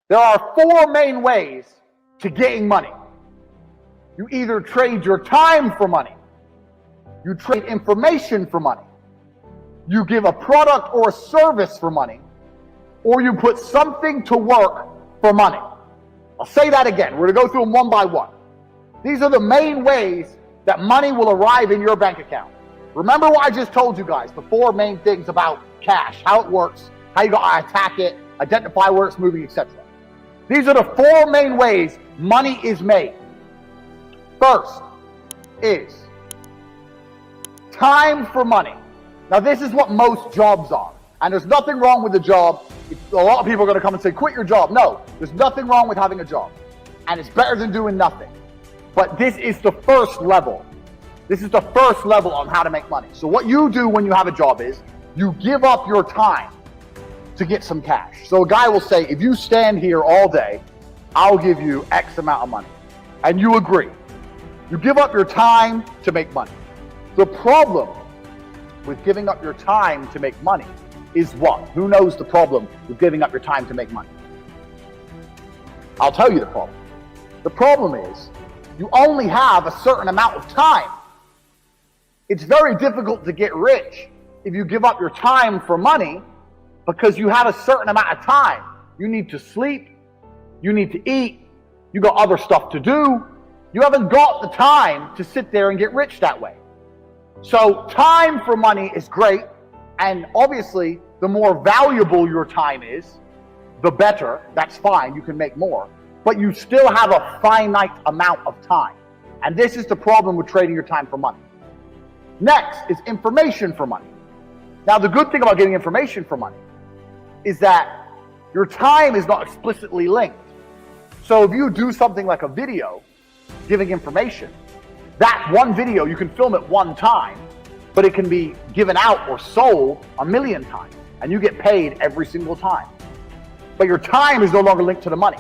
There are four main ways to getting money. You either trade your time for money, you trade information for money, you give a product or a service for money, or you put something to work for money. I'll say that again. We're going to go through them one by one. These are the main ways that money will arrive in your bank account. Remember what I just told you guys, the four main things about cash, how it works, how you got to attack it, identify where it's moving, etc. These are the four main ways money is made. First is time for money. Now this is what most jobs are. And there's nothing wrong with the job. A lot of people are going to come and say, quit your job. No, there's nothing wrong with having a job. And it's better than doing nothing. But this is the first level. This is the first level on how to make money. So what you do when you have a job is you give up your time to get some cash. So a guy will say, if you stand here all day, I'll give you X amount of money. And you agree. You give up your time to make money. The problem with giving up your time to make money is what? Who knows the problem with giving up your time to make money? I'll tell you the problem. The problem is you only have a certain amount of time. It's very difficult to get rich if you give up your time for money because you have a certain amount of time. You need to sleep, you need to eat, you got other stuff to do. You haven't got the time to sit there and get rich that way. So time for money is great, and obviously the more valuable your time is, the better. That's fine, you can make more, but you still have a finite amount of time. And this is the problem with trading your time for money. Next is information for money. Now the good thing about getting information for money is that your time is not explicitly linked. So if you do something like a video giving information, that one video, you can film it one time, but it can be given out or sold 1,000,000 times, and you get paid every single time. But your time is no longer linked to the money.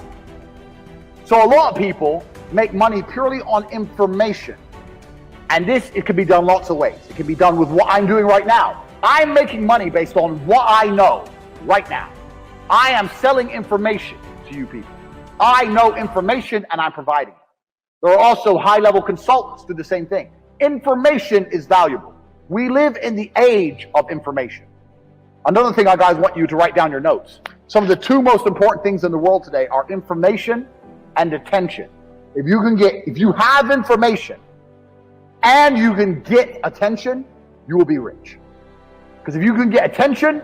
So a lot of people make money purely on information. And this, it can be done lots of ways. It can be done with what I'm doing right now. I'm making money based on what I know right now. I am selling information to you people. I know information and I'm providing it. There are also high-level consultants who do the same thing. Information is valuable. We live in the age of information. Another thing I guys want you to write down your notes. Some of the two most important things in the world today are information and attention. If you have information and you can get attention, you will be rich. Because if you can get attention,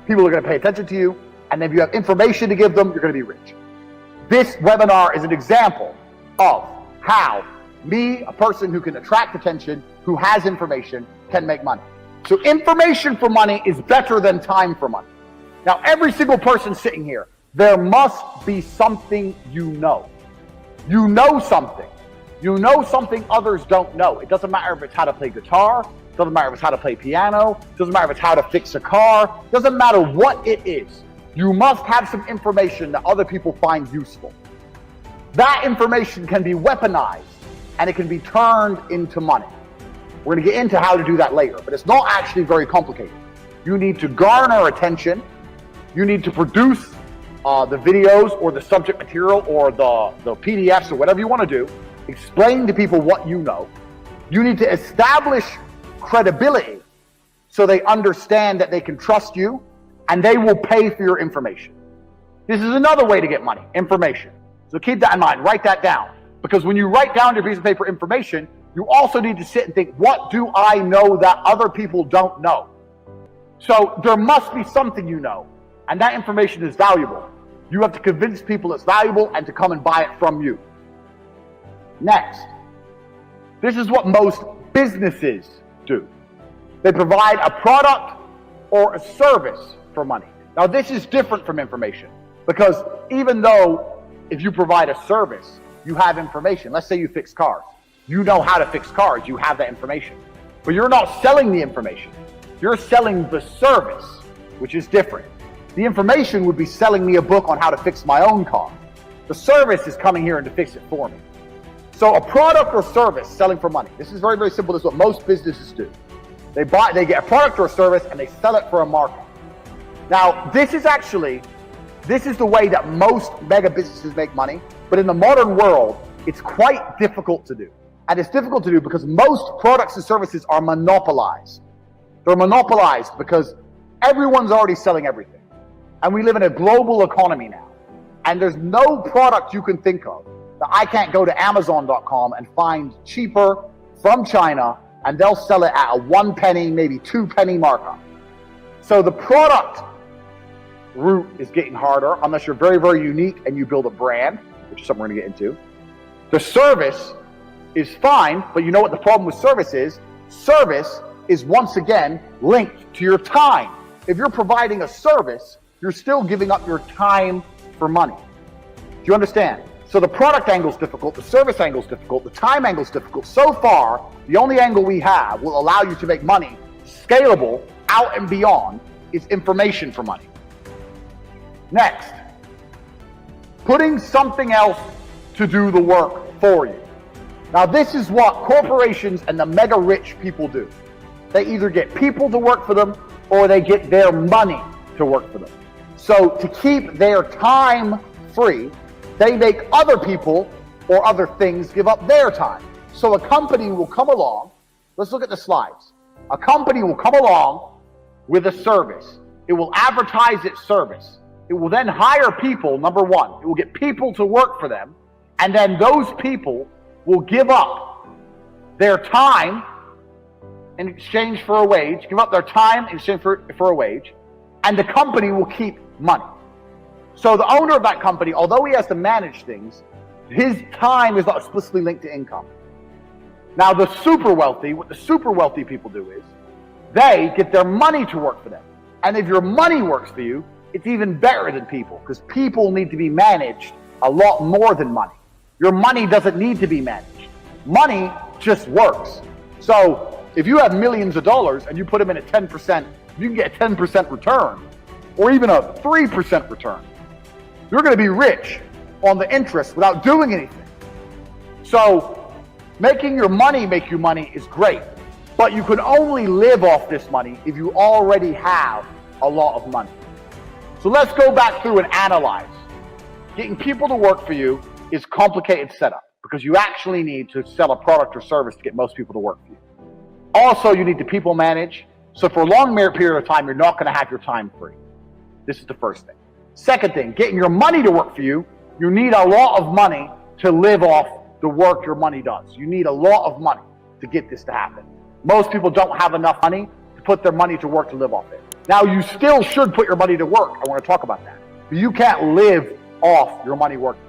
people are going to pay attention to you. And if you have information to give them, you're going to be rich. This webinar is an example of how me, a person who can attract attention, who has information, can make money. So information for money is better than time for money. Now, every single person sitting here, there must be something you know. You know something. You know something others don't know. It doesn't matter if it's how to play guitar. It doesn't matter if it's how to play piano. It doesn't matter if it's how to fix a car. It doesn't matter what it is. You must have some information that other people find useful. That information can be weaponized and it can be turned into money. We're going to get into how to do that later, but it's not actually very complicated. You need to garner attention. You need to produce the videos or the subject material or the PDFs or whatever you want to do, explain to people what you know. You need to establish credibility so they understand that they can trust you and they will pay for your information. This is another way to get money, information. So keep that in mind, write that down. Because when you write down your piece of paper information, you also need to sit and think, what do I know that other people don't know? So there must be something you know, and that information is valuable. You have to convince people it's valuable and to come and buy it from you. Next, this is what most businesses do. They provide a product or a service for money. Now this is different from information, because even though if you provide a service, you have information. Let's say you fix cars. You know how to fix cars, you have that information. But you're not selling the information. You're selling the service, which is different. The information would be selling me a book on how to fix my own car. The service is coming here and to fix it for me. So a product or service selling for money. This is very, very simple. This is what most businesses do. They get a product or a service and they sell it for a market. Now, this is actually This is the way that most mega businesses make money, but in the modern world, it's quite difficult to do. And it's difficult to do because most products and services are monopolized. They're monopolized because everyone's already selling everything. And we live in a global economy now. And there's no product you can think of that I can't go to Amazon.com and find cheaper from China, and they'll sell it at a 1 penny, maybe 2 penny markup. So the product route is getting harder unless you're very, very unique and you build a brand, which is something we're going to get into. The service is fine, but you know what the problem with service is? Service is once again linked to your time. If you're providing a service, you're still giving up your time for money. Do you understand? So the product angle is difficult, the service angle is difficult, the time angle is difficult. So far, the only angle we have will allow you to make money scalable out and beyond is information for money. Next, putting something else to do the work for you. Now this is what corporations and the mega rich people do. They either get people to work for them or they get their money to work for them. So to keep their time free, they make other people or other things give up their time. So a company will come along, let's look at the slides. A company will come along with a service. It will advertise its service. It will then hire people, number one. It will get people to work for them. And then those people will give up their time in exchange for a wage, give up their time in exchange for a wage, and the company will keep money. So the owner of that company, although he has to manage things, his time is not explicitly linked to income. Now the super wealthy, what the super wealthy people do is, they get their money to work for them. And if your money works for you, it's even better than people, because people need to be managed a lot more than money. Your money doesn't need to be managed. Money just works. So if you have millions of dollars and you put them in at 10%, you can get a 10% return, or even a 3% return. You're going to be rich on the interest without doing anything. So making your money make you money is great, but you can only live off this money if you already have a lot of money. So let's go back through and analyze. Getting people to work for you is complicated setup because you actually need to sell a product or service to get most people to work for you. Also, you need to people manage. So for a long period of time, you're not going to have your time free. This is the first thing. Second thing, getting your money to work for you, you need a lot of money to live off the work your money does. You need a lot of money to get this to happen. Most people don't have enough money to put their money to work to live off it. Now, you still should put your money to work. I want to talk about that. But you can't live off your money working.